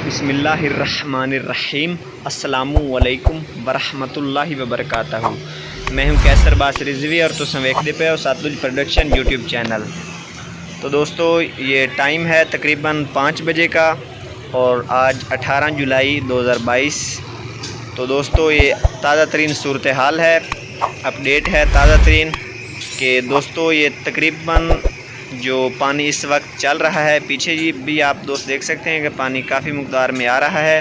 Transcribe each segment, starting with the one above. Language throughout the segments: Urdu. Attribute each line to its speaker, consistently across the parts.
Speaker 1: بسم اللہ الرحمن الرحیم۔ السلام علیکم ورحمۃ اللہ وبرکاتہ۔ میں ہوں کیسر باس رضوی اور تساں ویکھدے پے ہو ساتلج پروڈکشن یوٹیوب چینل۔ تو دوستو یہ ٹائم ہے تقریباً 5 بجے کا اور آج 18 جولائی 2022۔ تو دوستو یہ تازہ ترین صورتحال ہے، اپڈیٹ ہے تازہ ترین کہ دوستو یہ تقریباً جو پانی اس وقت چل رہا ہے، پیچھے بھی آپ دوست دیکھ سکتے ہیں کہ پانی کافی مقدار میں آ رہا ہے۔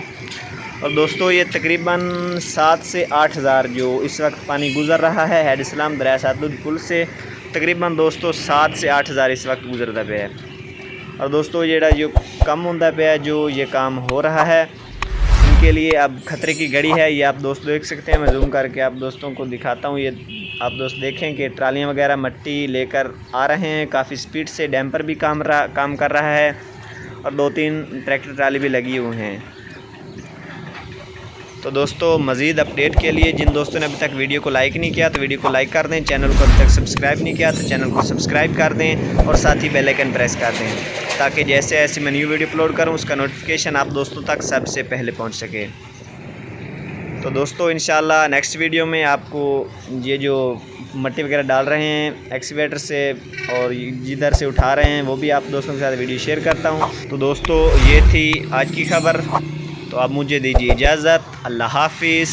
Speaker 1: اور دوستو یہ تقریباً 7 سے 8 ہزار جو اس وقت پانی گزر رہا ہے ہیڈ اسلام دریائے ساتلج پل سے، تقریباً دوستو 7 سے 8 ہزار اس وقت گزرتا پیا ہے۔ اور دوستو جو کم ہوتا پیا ہے، جو یہ کام ہو رہا ہے، ان کے لیے اب خطرے کی گھڑی ہے۔ یہ آپ دوست دیکھ سکتے ہیں، میں زوم کر کے آپ دوستوں کو دکھاتا ہوں۔ یہ آپ دوست دیکھیں کہ ٹرالیاں وغیرہ مٹی لے کر آ رہے ہیں کافی سپیڈ سے، ڈیمپر بھی کام کر رہا ہے اور 2-3 ٹریکٹر ٹرالی بھی لگی ہوئے ہیں۔ تو دوستو مزید اپڈیٹ کے لیے جن دوستوں نے ابھی تک ویڈیو کو لائک نہیں کیا تو ویڈیو کو لائک کر دیں، چینل کو ابھی تک سبسکرائب نہیں کیا تو چینل کو سبسکرائب کر دیں اور ساتھ ہی بیل آئیکن پریس کر دیں تاکہ جیسے میں نیو ویڈیو اپلوڈ کروں اس کا نوٹیفیکیشن آپ دوستوں تک سب سے پہلے پہنچ سکے۔ تو دوستو انشاءاللہ نیکسٹ ویڈیو میں آپ کو یہ جو مٹی وغیرہ ڈال رہے ہیں ایکسکیویٹر سے اور جدھر سے اٹھا رہے ہیں وہ بھی آپ دوستوں کے ساتھ ویڈیو شیئر کرتا ہوں۔ تو دوستو یہ تھی آج کی خبر، تو اب مجھے دیجیے اجازت، اللہ حافظ۔